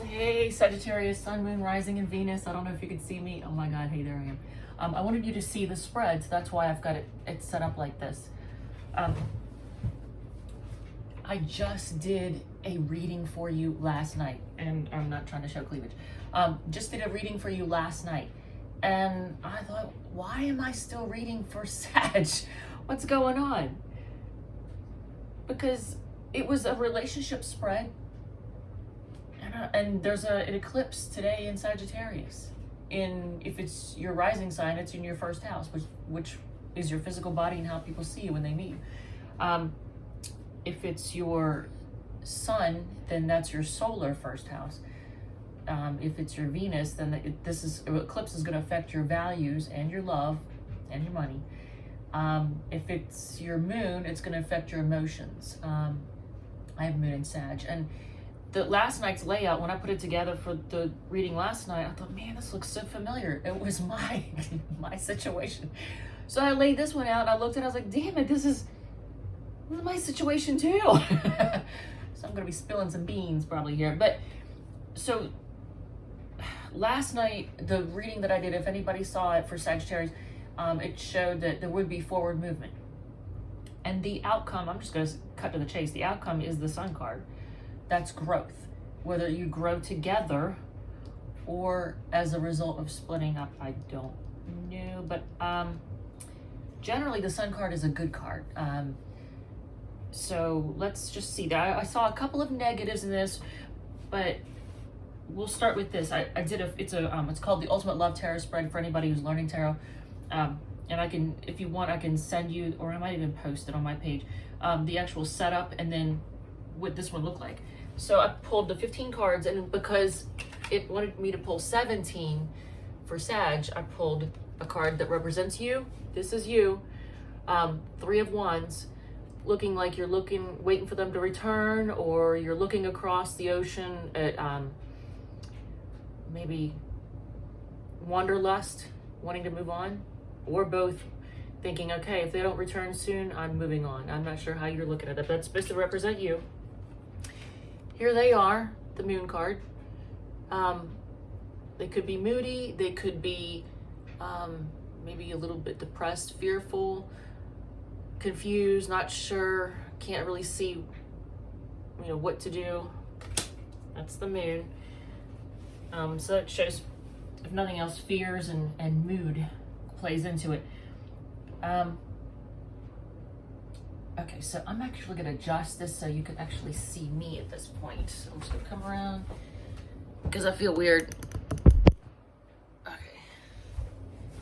Hey, Sagittarius, Sun, Moon, Rising, and Venus. I don't know if you can see me. Oh my God, hey, there I am. I wanted you to see the spreads. That's why I've got it set up like this. I just did a reading for you last night, and I'm not trying to show cleavage. Just did a reading for you last night, and I thought, why am I still reading for Sag? What's going on? Because it was a relationship spread, and there's an eclipse today in Sagittarius. If it's your rising sign, it's in your first house, which is your physical body and how people see you when they meet you. If it's your sun, then that's your solar first house. If it's your Venus, then this eclipse is going to affect your values and your love and your money. If it's your moon, it's going to affect your emotions. I have moon in Sag, and the last night's layout, when I put it together for the reading last night, I thought, man, this looks so familiar. It was my situation. So I laid this one out, and I looked at it, I was like, damn it, this is my situation too. So I'm gonna be spilling some beans probably here. But so last night, the reading that I did, if anybody saw it for Sagittarius, it showed that there would be forward movement. And the outcome, I'm just gonna cut to the chase, the outcome is the Sun card. That's growth. Whether you grow together or as a result of splitting up, I don't know. But generally the Sun card is a good card. So let's just see that. I saw a couple of negatives in this, but we'll start with this. I did it's called the Ultimate Love Tarot Spread for anybody who's learning tarot. And I can, if you want, I can send you, or I might even post it on my page, the actual setup and then what this one looked like. So I pulled the 15 cards, and because it wanted me to pull 17 for Sag, I pulled a card that represents you. This is you. 3 of Wands, looking like you're waiting for them to return, or you're looking across the ocean at maybe wanderlust, wanting to move on, or both, thinking, okay, if they don't return soon, I'm moving on. I'm not sure how you're looking at it, but it's supposed to represent you. Here they are, the Moon card. They could be moody, they could be maybe a little bit depressed, fearful, confused, not sure, can't really see, what to do. That's the Moon. So it shows, if nothing else, fears and mood plays into it. Okay, so I'm actually gonna adjust this so you can actually see me at this point. So I'm just gonna come around because I feel weird. Okay.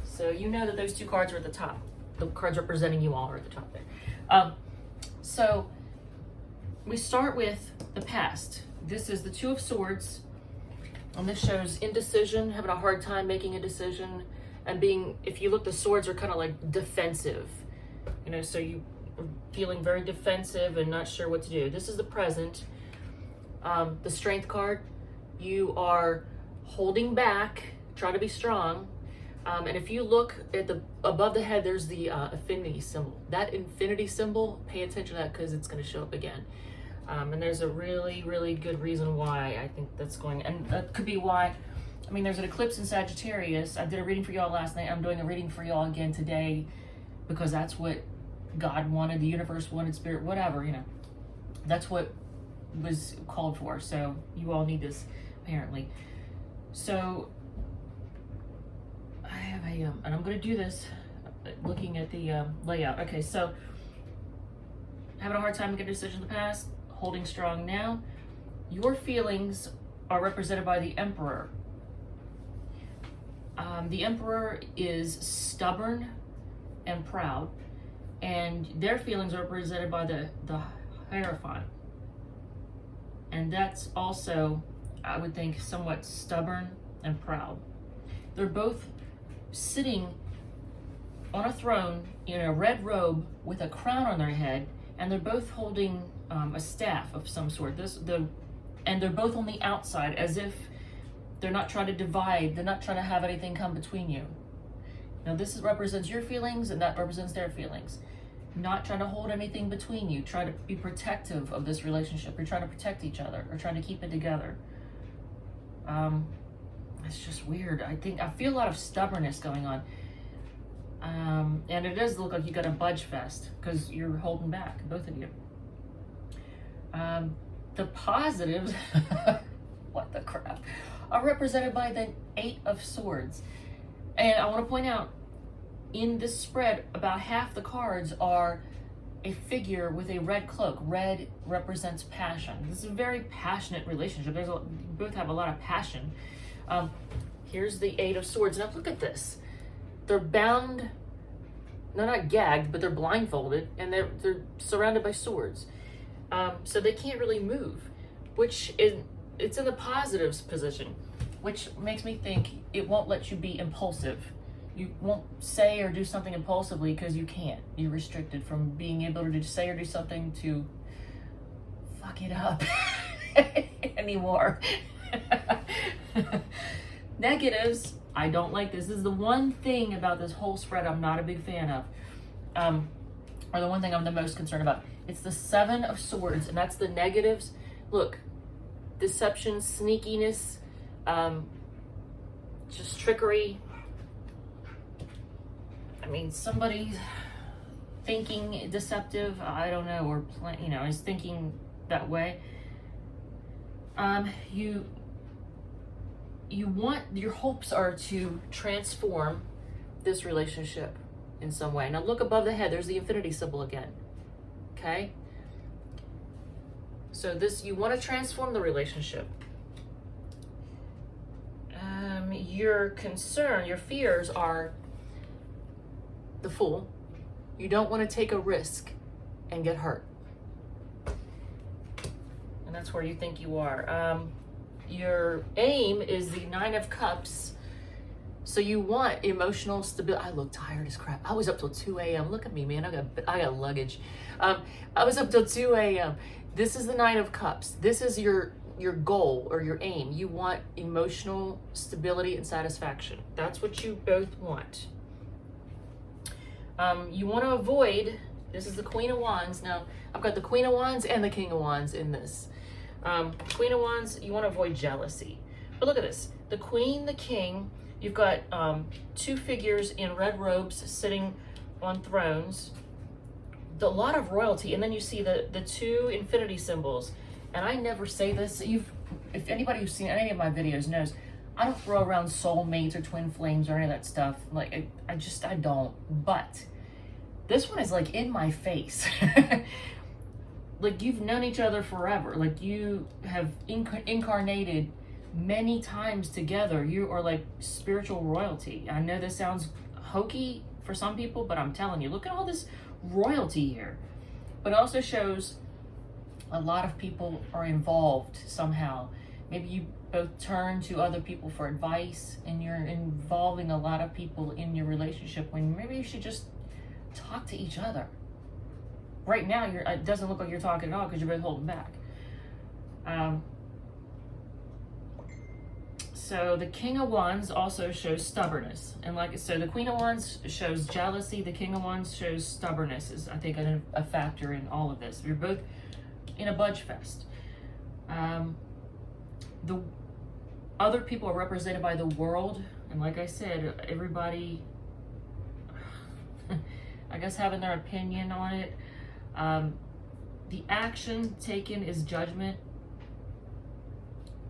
So you know that those 2 cards are at the top. The cards representing you all are at the top there. So we start with the past. This is the 2 of Swords, and this shows indecision, having a hard time making a decision, and being, if you look, the swords are kind of like defensive, so you are feeling very defensive and not sure what to do. This is the present. The Strength card, you are holding back, trying to be strong. And if you look at above the head, there's the infinity symbol. That infinity symbol, pay attention to that because it's going to show up again. And there's a really, really good reason why I think that's going, and that could be why. There's an eclipse in Sagittarius. I did a reading for y'all last night. I'm doing a reading for y'all again today because that's what God wanted, the universe wanted, spirit, whatever, That's what was called for. So you all need this, apparently. So I have and I'm going to do this looking at the layout. Okay, so having a hard time making a decision in the past, holding strong now. Your feelings are represented by the Emperor. The Emperor is stubborn and proud, and their feelings are represented by the Hierophant. And that's also, I would think, somewhat stubborn and proud. They're both sitting on a throne in a red robe with a crown on their head, and they're both holding a staff of some sort. And they're both on the outside, as if they're not trying to divide. They're not trying to have anything come between you. Now this represents your feelings, and that represents their feelings. Not trying to hold anything between you. Try to be protective of this relationship. You're trying to protect each other, or trying to keep it together. It's just weird. I feel a lot of stubbornness going on. And it does look like you got a budge fest because you're holding back, both of you. The positives, what the crap, are represented by the 8 of Swords. And I want to point out, in this spread, about half the cards are a figure with a red cloak. Red represents passion. This is a very passionate relationship. You both have a lot of passion. Here's the 8 of Swords. Now look at this. They're bound, they're not gagged, but they're blindfolded, and they're surrounded by swords. So they can't really move, it's in the positives position, which makes me think it won't let you be impulsive. You won't say or do something impulsively because you can't. You're restricted from being able to say or do something to fuck it up anymore. Negatives, I don't like this. This is the one thing about this whole spread I'm not a big fan of. Or the one thing I'm the most concerned about. It's the 7 of Swords, and that's the negatives. Look, deception, sneakiness, just trickery. I mean, somebody's thinking deceptive, I don't know, or is thinking that way. You want, your hopes are to transform this relationship in some way. Now look above the head, there's the infinity symbol again. Okay? So you want to transform the relationship. Your concern, your fears are the Fool. You don't want to take a risk and get hurt. And that's where you think you are. Your aim is the 9 of Cups. So you want emotional stability. I look tired as crap. I was up till 2 a.m. Look at me, man. I got luggage. I was up till 2 a.m. This is the 9 of Cups. This is your goal or your aim. You want emotional stability and satisfaction. That's what you both want. You want to avoid, this is the Queen of Wands. Now, I've got the Queen of Wands and the King of Wands in this. Queen of Wands, you want to avoid jealousy. But look at this. The Queen, the King, you've got 2 figures in red robes sitting on thrones. A lot of royalty. And then you see the 2 infinity symbols. And I never say this. If anybody who's seen any of my videos knows, I don't throw around soulmates or twin flames or any of that stuff. Like, I don't. But this one is like in my face. Like, you've known each other forever. Like, you have incarnated many times together. You are like spiritual royalty. I know this sounds hokey for some people, but I'm telling you, look at all this royalty here. But it also shows a lot of people are involved somehow. Maybe you both turn to other people for advice, and you're involving a lot of people in your relationship when maybe you should just talk to each other. Right now, it doesn't look like you're talking at all because you're both holding back. So the King of Wands also shows stubbornness. And so the Queen of Wands shows jealousy. The King of Wands shows stubbornness is, I think, a factor in all of this. You're both in a budge fest. The other people are represented by the World. And like I said, everybody, I guess, having their opinion on it. The action taken is judgment.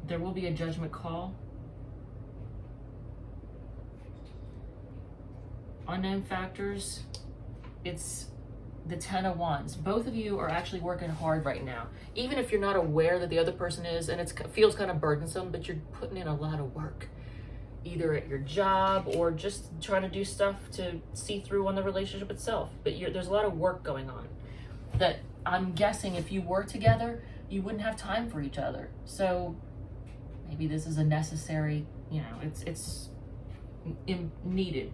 There will be a judgment call. Unknown factors, it's the 10 of Wands. Both of you are actually working hard right now. Even if you're not aware that the other person is, and it feels kind of burdensome, but you're putting in a lot of work. Either at your job or just trying to do stuff to see through on the relationship itself. But there's a lot of work going on that I'm guessing if you were together, you wouldn't have time for each other. So maybe this is a necessary, it's needed.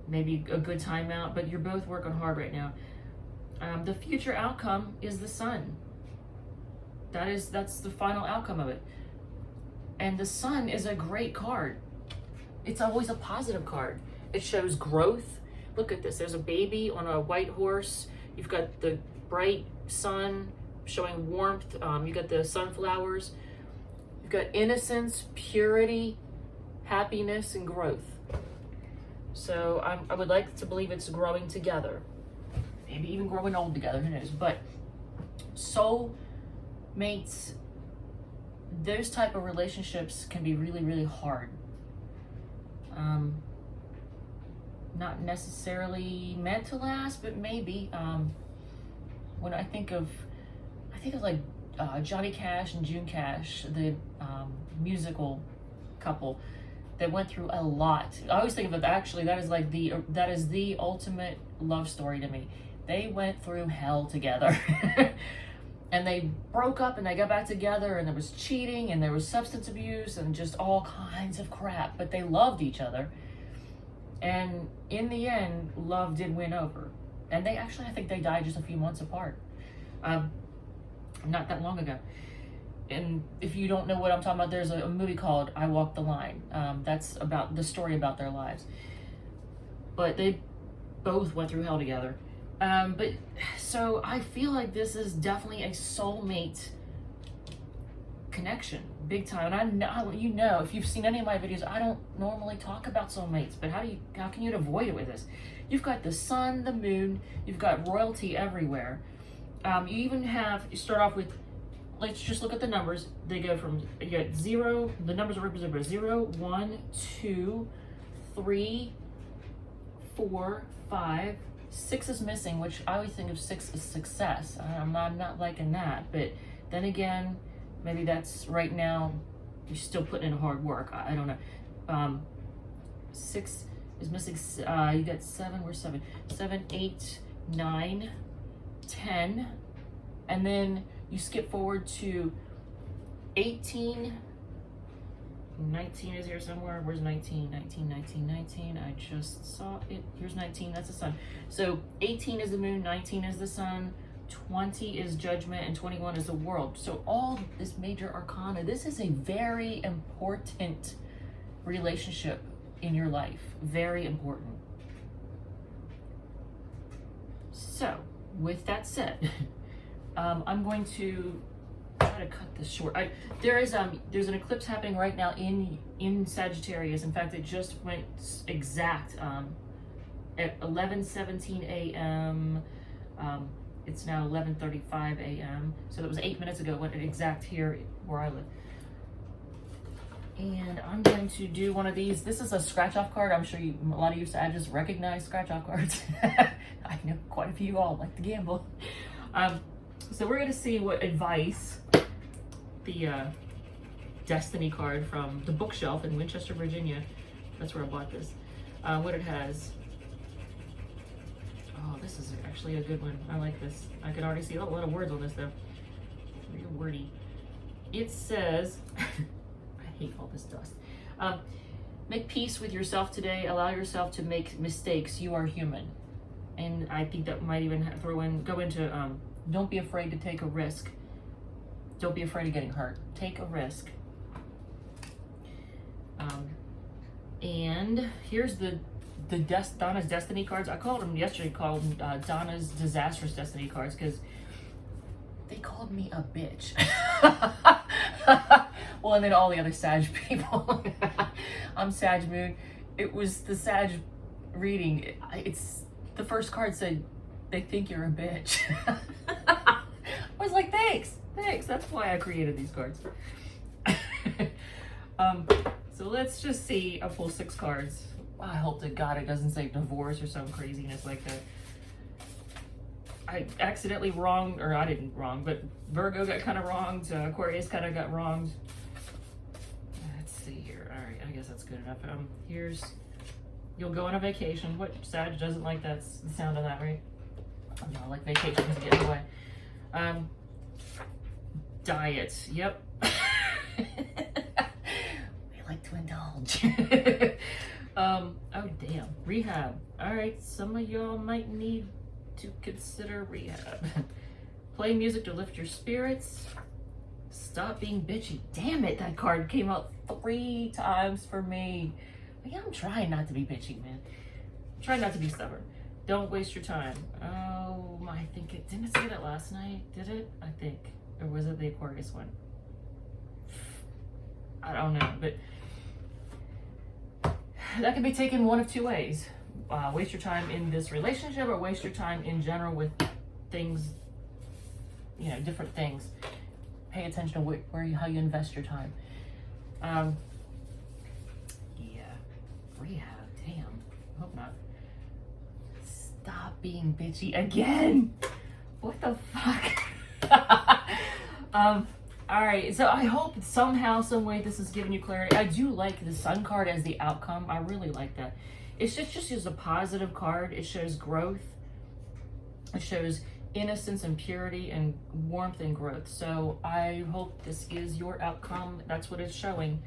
Maybe a good timeout, but you're both working hard right now. The future outcome is the Sun. That's the final outcome of it. And the Sun is a great card. It's always a positive card. It shows growth. Look at this. There's a baby on a white horse. You've got the bright sun showing warmth. You got the sunflowers. You've got innocence, purity, happiness, and growth. So I would like to believe it's growing together. Maybe even growing old together, who knows? But soul mates, those type of relationships can be really, really hard. Not necessarily meant to last, but maybe. When I think of like Johnny Cash and June Cash, the musical couple that went through a lot. I always think of it, actually, that is the ultimate love story to me. They went through hell together. And they broke up and they got back together, and there was cheating and there was substance abuse and just all kinds of crap, but they loved each other. And in the end, love did win over. And they actually, I think they died just a few months apart. Not that long ago. And if you don't know what I'm talking about, there's a movie called I Walk the Line. That's about the story about their lives. But they both went through hell together. But so I feel like this is definitely a soulmate connection, big time. And I know, you know, if you've seen any of my videos, I don't normally talk about soulmates, but how can you avoid it with this? You've got the sun, the moon, you've got royalty everywhere. You even you start off with, let's just look at the numbers. They go from, you got 0, the numbers are represented by 0, 1, 2, 3, 4, 5, 6 is missing, which I always think of 6 as success. I'm not liking that, but then again, maybe that's right now, you're still putting in hard work. I don't know. 6 is missing. You got 7, where's 7? 7, 8, 9, 10, and then you skip forward to 18, 19 is here somewhere. Where's 19? 19, 19, 19. I just saw it. Here's 19. That's the sun. So 18 is the moon, 19 is the sun, 20 is judgment, and 21 is the world. So all this major arcana, this is a very important relationship in your life. Very important. So with that said, I'm going to try to cut this short. There's an eclipse happening right now in Sagittarius. In fact, it just went exact at 11:17 a.m. It's now 11:35 a.m. So that was 8 minutes ago. It went exact here where I live. And I'm going to do one of these. This is a scratch-off card. I'm sure a lot of you Sagittarius recognize scratch-off cards. I know quite a few of you all like to gamble. So we're going to see what advice the Destiny card from the bookshelf in Winchester, Virginia. That's where I bought this. What it has. Oh, this is actually a good one. I like this. I can already see a lot of words on this though. Real wordy. It says, I hate all this dust. Make peace with yourself today. Allow yourself to make mistakes. You are human. And I think that might even go into don't be afraid to take a risk. Don't be afraid of getting hurt. Take a risk. And here's Donna's Destiny cards. I called them yesterday, called them Donna's Disastrous Destiny cards, because they called me a bitch. Well, and then all the other Sag people. I'm Sag Moon. It was the Sag reading. The first card said, they think you're a bitch. I was like, thanks. That's why I created these cards. So let's just see. I pull 6 cards. I hope to God it doesn't say divorce or some craziness like that. I accidentally wronged, or I didn't wrong, but Virgo got kind of wronged. Aquarius kind of got wronged. Let's see here. All right, I guess that's good enough. You'll go on a vacation. What Sag doesn't like the sound of that, right? No, I like vacations getting away. Diet. Yep. We like to indulge. Oh damn. Rehab. All right, some of y'all might need to consider rehab. Play music to lift your spirits. Stop being bitchy. Damn it, that card came out 3 times for me. Yeah, I'm trying not to be bitchy, man. I'm trying not to be stubborn. Don't waste your time. Oh, I think didn't it say that last night? Did it? I think. Or was it the Aquarius one? I don't know, but that can be taken one of two ways. Waste your time in this relationship, or waste your time in general with things, you know, different things. Pay attention to how you invest your time. Yeah, rehab, damn, hope not. Stop being bitchy again. What the fuck? All right, so I hope somehow, some way this is giving you clarity. I do like the Sun card as the outcome. I really like that. It's just a positive card. It shows growth. It shows innocence and purity and warmth and growth. So I hope this is your outcome. That's what it's showing.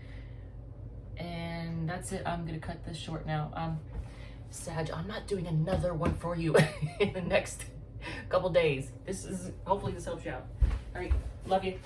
And that's it. I'm gonna cut this short now. Sag, I'm not doing another one for you in the next couple days. Hopefully this helps you out. All right, love you.